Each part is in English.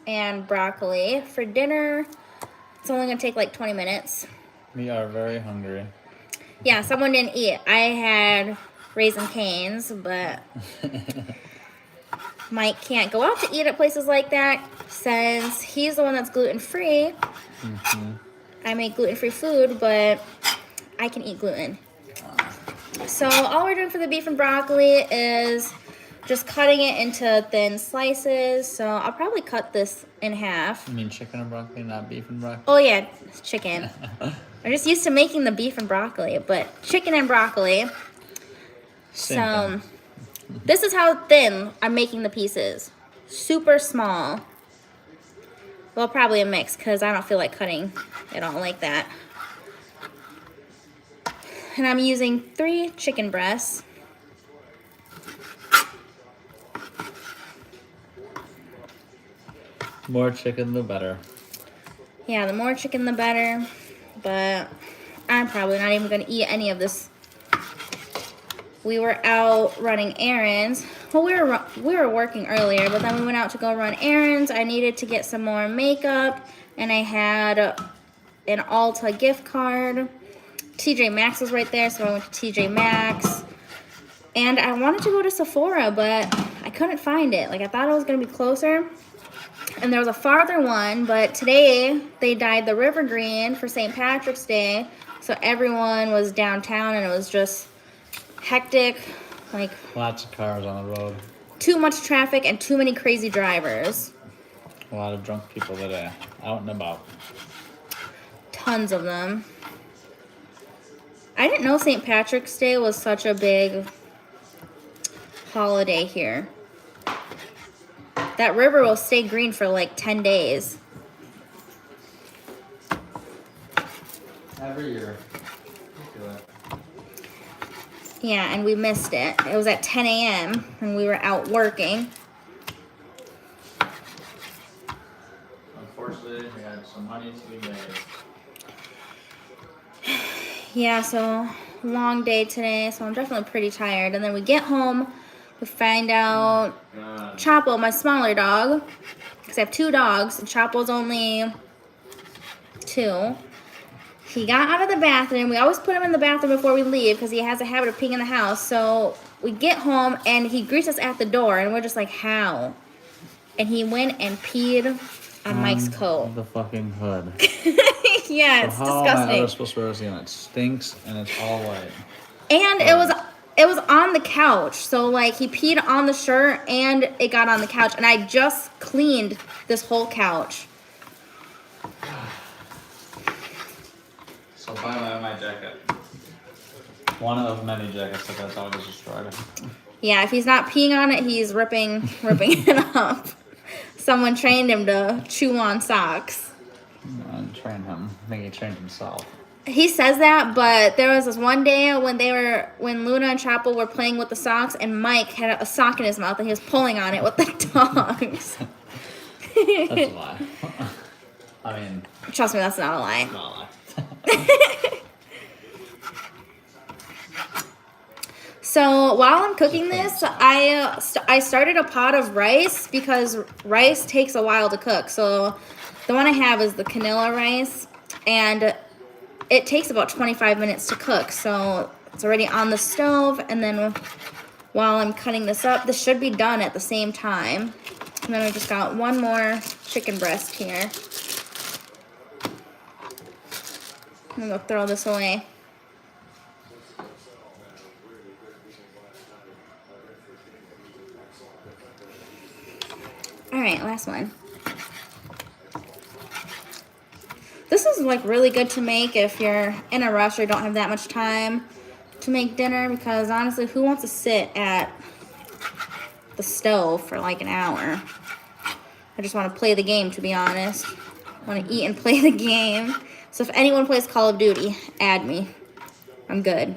and broccoli. For dinner, it's only gonna take like 20 minutes. We are very hungry. Yeah, someone didn't eat. I had Raisin Canes, but Mike can't go out to eat at places like that since he's the one that's gluten-free. I make gluten-free food, but I can eat gluten. So all we're doing for the beef and broccoli is just cutting it into thin slices. So I'll probably cut this in half. You mean chicken and broccoli, not beef and broccoli? Oh yeah, it's chicken. I'm just used to making the beef and broccoli, but chicken and broccoli. So this is how thin I'm making the pieces. Super small. Well, probably a mix because I don't feel like cutting it all like that. And I'm using 3 chicken breasts. More chicken, the better. Yeah, the more chicken, the better. But I'm probably not even going to eat any of this. We were out running errands. Well, we were working earlier, but then we went out to go run errands. I needed to get some more makeup, and I had an Ulta gift card. TJ Maxx was right there, so I went to TJ Maxx. And I wanted to go to Sephora, but I couldn't find it. Like, I thought it was going to be closer. And there was a farther one, but today they dyed the river green for St. Patrick's Day. So everyone was downtown, and it was just hectic. Like, lots of cars on the road. Too much traffic and too many crazy drivers. A lot of drunk people today, out and about. Tons of them. I didn't know St. Patrick's Day was such a big holiday here. That river will stay green for like 10 days. Every year. Yeah, and we missed it. It was at 10 a.m. and we were out working. Unfortunately, we had some money to be made. Yeah, so long day today, so I'm definitely pretty tired. And then we get home, we find out Chapo, my smaller dog, because I have 2 dogs, and Chapo's only 2. He got out of the bathroom. We always put him in the bathroom before we leave because he has a habit of peeing in the house. So we get home, and he greets us at the door, and we're just like, how? And he went and peed on Mike's coat. The fucking hood. Yeah, it's how disgusting. How am I ever supposed to wear this again? It stinks, and it's all white. And it was on the couch. So, like, he peed on the shirt, and it got on the couch. And I just cleaned this whole couch. So buy my jacket. One of many jackets that dog has destroyed. Yeah, if he's not peeing on it, he's ripping it up. Someone trained him to chew on socks. Train him. I think he trained himself. He says that, but there was this one day when Luna and Chapo were playing with the socks, and Mike had a sock in his mouth, and he was pulling on it with the dogs. That's a lie. I mean, trust me, that's not a lie. Not a lie. So while I'm cooking this, I started a pot of rice because rice takes a while to cook. So the one I have is the Canilla rice, and it takes about 25 minutes to cook. So it's already on the stove, and then while I'm cutting this up, this should be done at the same time. And then I just got one more chicken breast here. I'm gonna throw this away. All right, last one. This is like really good to make if you're in a rush or don't have that much time to make dinner, because honestly, who wants to sit at the stove for like an hour? I just want to play the game, to be honest. I want to eat and play the game. So if anyone plays Call of Duty, add me. I'm good.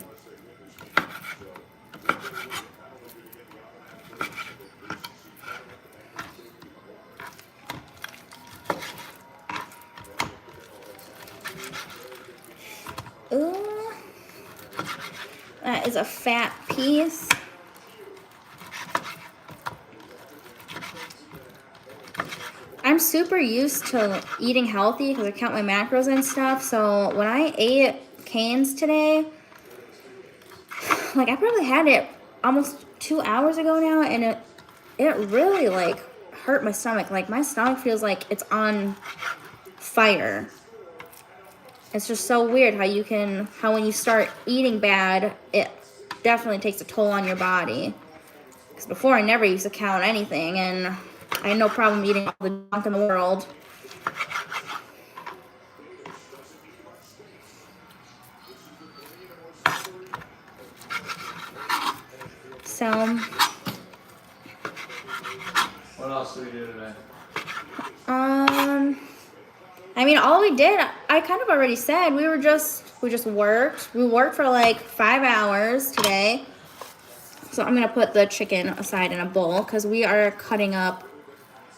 Ooh. That is a fat piece. I'm super used to eating healthy because I count my macros and stuff. So when I ate Cane's today, like I probably had it almost 2 hours ago now, and it really like hurt my stomach. Like my stomach feels like it's on fire. It's just so weird how when you start eating bad, it definitely takes a toll on your body. Because before I never used to count anything, and I had no problem eating all the junk in the world. So, What else did we do today? I mean, all we did, I kind of already said, we just worked. We worked for like 5 hours today. So I'm going to put the chicken aside in a bowl because we are cutting up.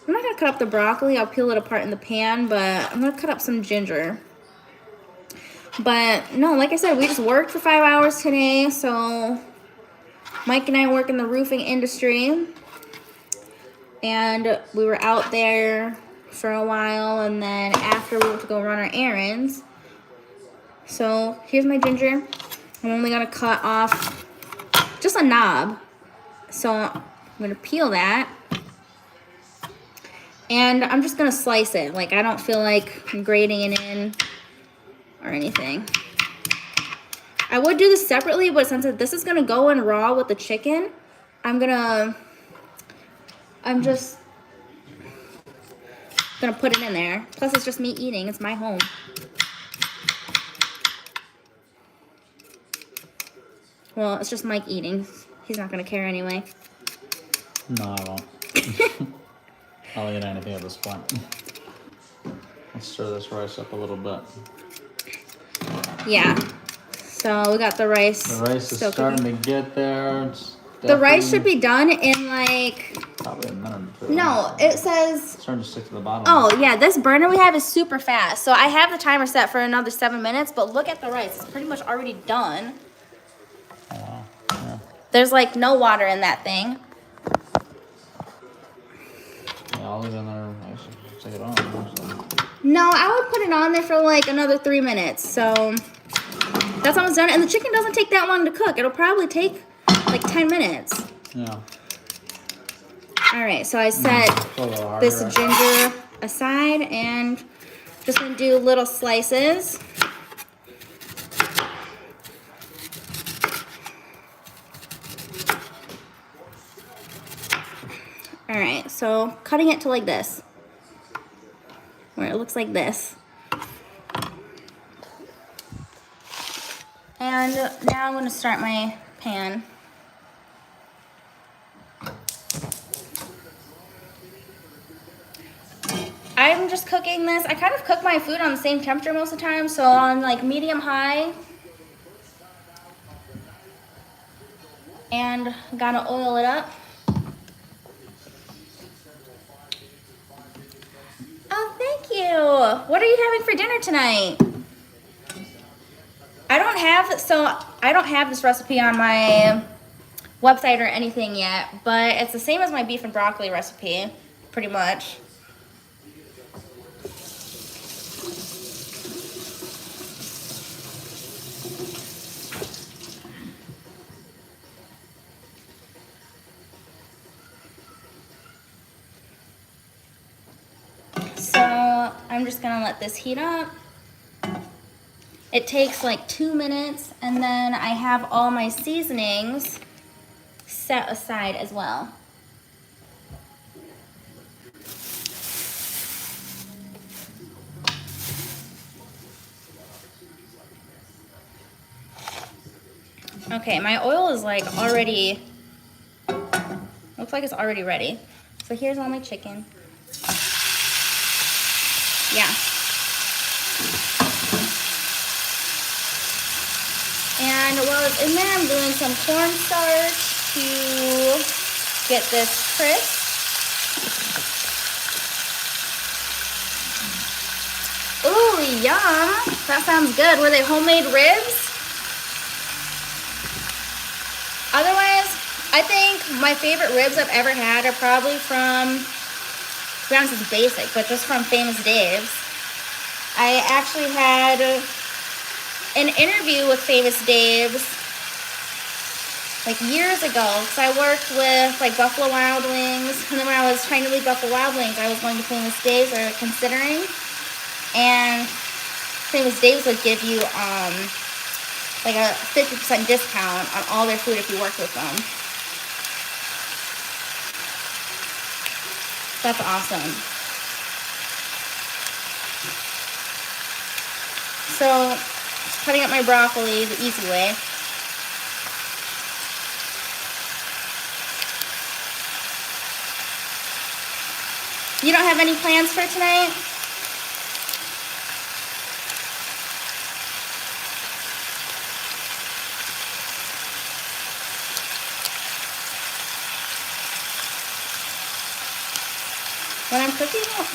I'm not going to cut up the broccoli. I'll peel it apart in the pan, but I'm going to cut up some ginger. But no, like I said, we just worked for 5 hours today. So Mike and I work in the roofing industry. And we were out there for a while, and then after we went to go run our errands. So here's my ginger. I'm only gonna cut off just a knob. So I'm gonna peel that. And I'm just gonna slice it. Like I don't feel like grating it in or anything. I would do this separately, but since this is gonna go in raw with the chicken, I'm just gonna put it in there. Plus it's just me eating. It's my home. Well, it's just Mike eating. He's not gonna care anyway. No, I won't. I'll eat anything at this point. Let's stir this rice up a little bit. Yeah. So we got the rice. The rice is starting to get there. The rice should be done in like... Probably a minute or two. No, it says... It's starting to stick to the bottom. Oh, yeah. This burner we have is super fast. So I have the timer set for another 7 minutes, but look at the rice. It's pretty much already done. Oh, wow. Yeah. There's like no water in that thing. Yeah, I'll leave it in there. I should take it on. So. No, I would put it on there for like another 3 minutes. So that's almost done. And the chicken doesn't take that long to cook. It'll probably take like 10 minutes. Yeah. All right, so I set this ginger aside and just gonna do little slices. All right, so cutting it to like this, where it looks like this. And now I'm gonna start my pan. I'm just cooking this. I kind of cook my food on the same temperature most of the time, so on like medium high. And gotta oil it up. Oh, thank you. What are you having for dinner tonight? I don't have this recipe on my website or anything yet, but it's the same as my beef and broccoli recipe, pretty much. So I'm just gonna let this heat up. It takes like 2 minutes, and then I have all my seasonings set aside as well. Okay, my oil is like already, looks like it's already ready. So here's all my chicken. Yeah. And while it's in there, I'm doing some cornstarch to get this crisp. Ooh, yum. That sounds good. Were they homemade ribs? Otherwise, I think my favorite ribs I've ever had are probably from be honest, it's basic, but just from Famous Dave's. I actually had an interview with Famous Dave's like years ago, because I worked with like Buffalo Wild Wings, and then when I was trying to leave Buffalo Wild Wings, I was going to Famous Dave's or considering, and Famous Dave's would give you like a 50% discount on all their food if you worked with them. That's awesome. So, cutting up my broccoli the easy way. You don't have any plans for tonight?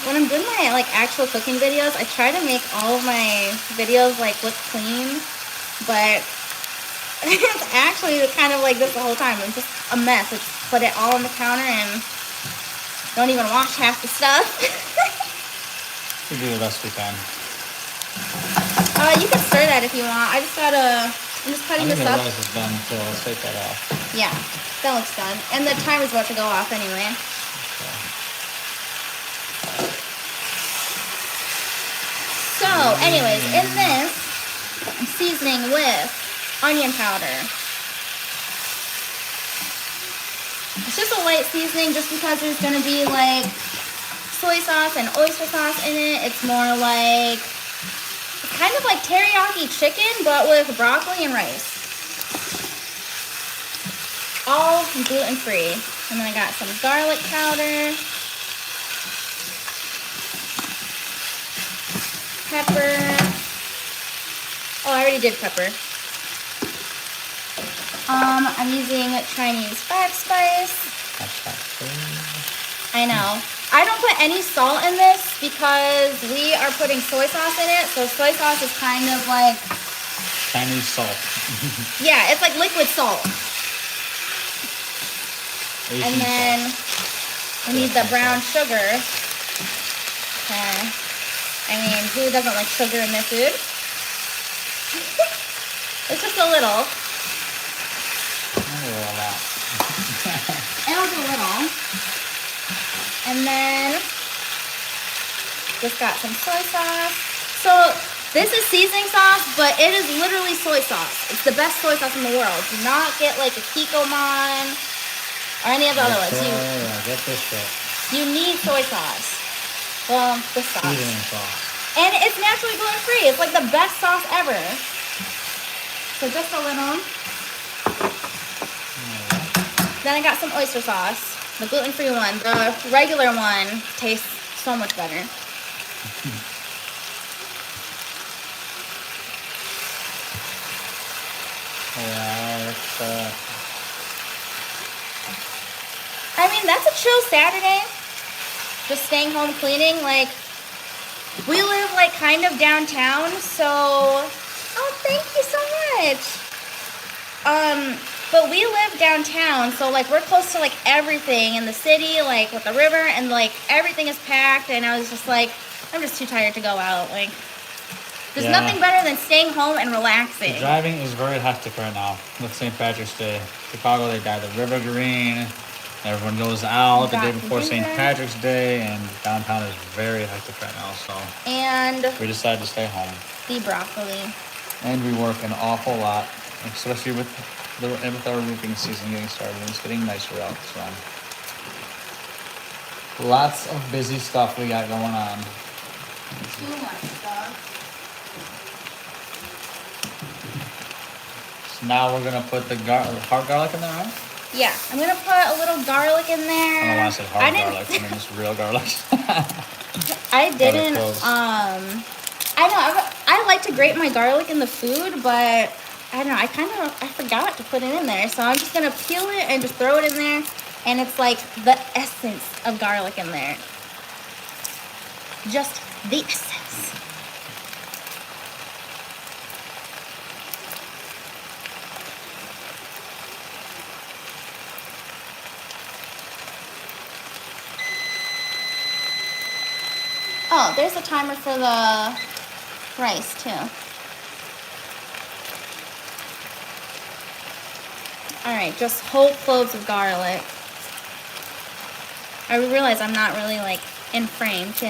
When I'm doing my like actual cooking videos, I try to make all of my videos like look clean, but it's actually kind of like this the whole time. It's just a mess. It's put it all on the counter and don't even wash half the stuff. We do the best we can. You can stir that if you want. I'm just cutting this up. The rice is done, so let's take that off. Yeah, that looks done. And the timer's about to go off anyway. So, anyways, in this, I'm seasoning with onion powder. It's just a light seasoning just because there's going to be like soy sauce and oyster sauce in it. It's more like, it's kind of like teriyaki chicken, but with broccoli and rice. All gluten-free. And then I got some garlic powder. Pepper. Oh, I already did pepper. I'm using Chinese 5 spice. I know. I don't put any salt in this because we are putting soy sauce in it. So soy sauce is kind of like Chinese salt. yeah, it's like liquid salt. Asian and then salt. we need the brown sugar. Okay. I mean, who doesn't like sugar in their food? It's just a little. A lot. It'll do a little. And then just got some soy sauce. So this is seasoning sauce, but it is literally soy sauce. It's the best soy sauce in the world. Do not get like a Kikkoman or any of the other ones. Get this shit. You need soy sauce. Well, this sauce. Seasoning sauce. And it's naturally gluten-free. It's like the best sauce ever. So just a little. Then I got some oyster sauce. The gluten-free one. The regular one tastes so much better. Yeah, I mean, that's a chill Saturday. Just staying home cleaning. Like, we live like kind of downtown, so oh, thank you so much. But we live downtown, so like we're close to like everything in the city, like with the river, and like everything is packed. And I was just like, I'm just too tired to go out. Like, there's nothing better than staying home and relaxing. The driving is very hectic right now with St. Patrick's Day. Chicago, they dye the river green. Everyone goes out the day before St. Patrick's Day, and downtown is very hectic right now. So and we decided to stay home. The broccoli. And we work an awful lot, especially with our roofing season getting started. It's getting nicer out, so lots of busy stuff we got going on. Too much stuff. So now we're gonna put the hard garlic in there, right? Yeah, I'm gonna put a little garlic in there. I don't want to say hard garlic, I mean just real garlic. I didn't, I know, I like to grate my garlic in the food, but I don't know, I forgot to put it in there. So I'm just gonna peel it and just throw it in there. And it's like the essence of garlic in there. Just the essence. Oh, there's a timer for the rice too. All right, just whole cloves of garlic. I realize I'm not really like in frame too.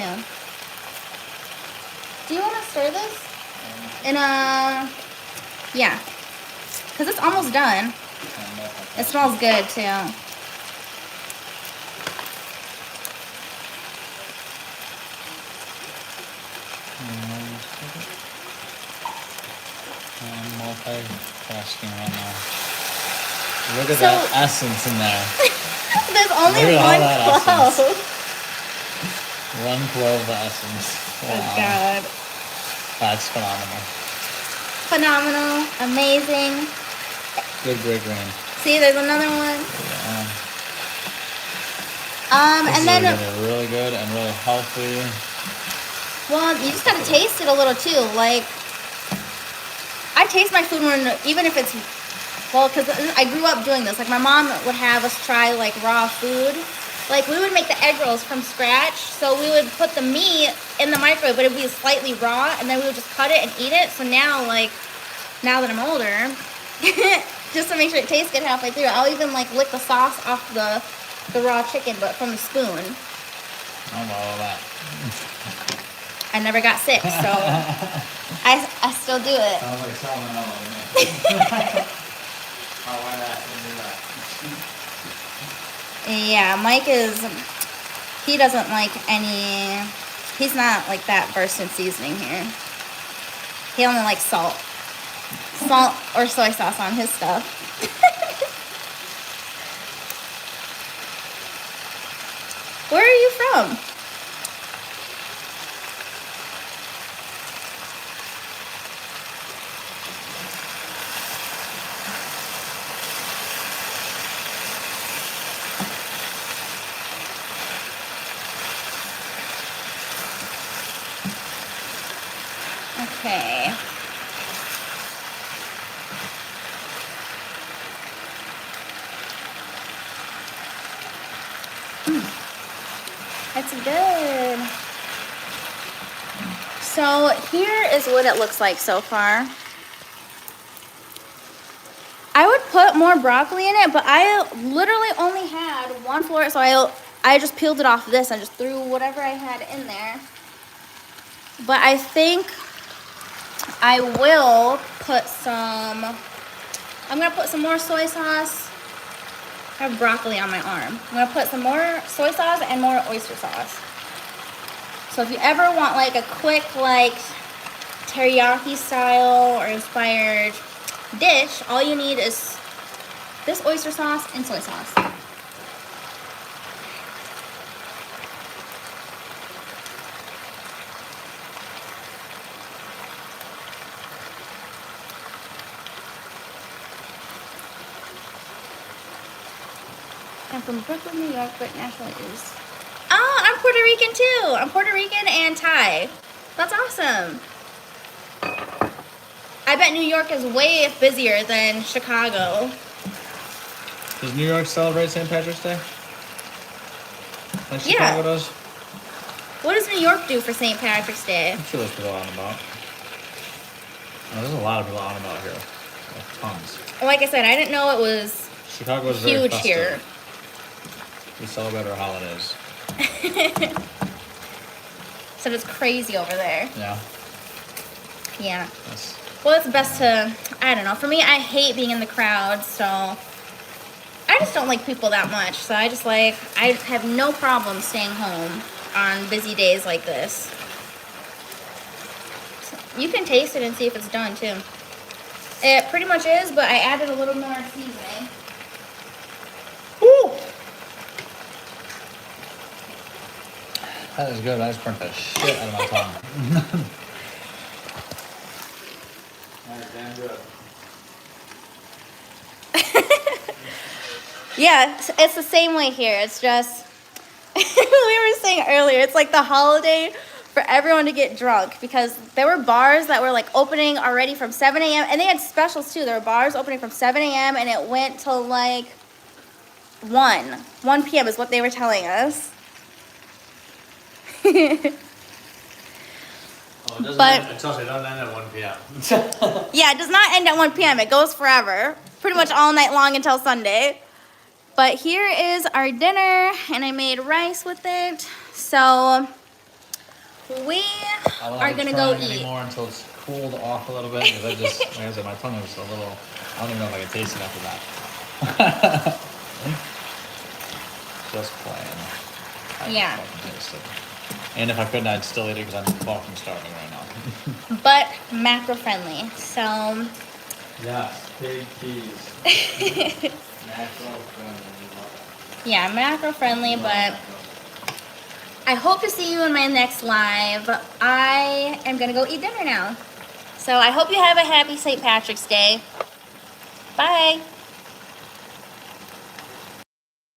Do you want to stir this? In a, yeah, because it's almost done. It smells good too. I'm multitasking right now. Look at that essence in there. There's only Look at all one that clove. essence. 1 clove of essence. Wow. Oh God. That's phenomenal. Phenomenal. Amazing. Good, great grain. See, there's another one. Yeah. And This then is gonna be really good and really healthy. well, you just gotta taste it a little too. Like, I taste my food when, even if it's, well, because I grew up doing this. Like, my mom would have us try, like, raw food. Like, we would make the egg rolls from scratch. So we would put the meat in the microwave, but it would be slightly raw. And then we would just cut it and eat it. So now, like, now that I'm older, just to make sure it tastes good halfway through, I'll even, like, lick the sauce off the raw chicken, but from the spoon. I don't know that. I never got sick, so I still do it. Sounds like salmonella to me. I'll wear that and do that. Yeah, Mike he doesn't like any, he's not like that versed in seasoning here. He only likes salt. Salt or soy sauce on his stuff. Where are you from? Okay. That's good. So here is what it looks like so far. I would put more broccoli in it, but I literally only had one floret, so I just peeled it off this and just threw whatever I had in there. But I think I will put I'm gonna put some more soy sauce. I have broccoli on my arm. I'm gonna put some more soy sauce and more oyster sauce. So if you ever want like a quick like teriyaki style or inspired dish, all you need is this oyster sauce and soy sauce. I'm from Brooklyn, New York, but nationally is. Oh, I'm Puerto Rican too. I'm Puerto Rican and Thai. That's awesome. I bet New York is way busier than Chicago. Does New York celebrate St. Patrick's Day? Like Chicago does? What does New York do for St. Patrick's Day? I'm sure there's people out and about. Oh, there's a lot of people out and about here. Like tons. Like I said, I didn't know it was Chicago is very huge festive. here. We celebrate our holidays. So it's crazy over there. Yeah. Yeah. That's, Well, it's best to, I don't know. For me, I hate being in the crowd, so I just don't like people that much. So I have no problem staying home on busy days like this. So you can taste it and see if it's done too. It pretty much is, but I added a little more seasoning. Ooh! that is good. I just burnt the shit out of my tongue. Alright, damn good. Yeah, it's the same way here. It's just, we were saying earlier, it's like the holiday for everyone to get drunk, because there were bars that were like opening already from 7 a.m. and they had specials too. There were bars opening from 7 a.m. and it went till like 1 p.m. is what they were telling us. Oh, it doesn't But- end, trust me, it doesn't end at 1 p.m. Yeah, it does not end at 1 p.m. It goes forever. Pretty much all night long until Sunday. But here is our dinner, and I made rice with it. So we I won't are be gonna go trying eat. anymore until it's cooled off a little bit because I just, like I said, my tongue was a little. I don't even know if I can taste it after that. Just playing. I can Yeah. fucking taste it. And if I couldn't, I'd still eat it because I'm fucking starving right now. But macro friendly. So Yes, big keys. Natural friendly. yeah, macro friendly, but I hope to see you in my next live. I am gonna go eat dinner now. So I hope you have a happy St. Patrick's Day. Bye.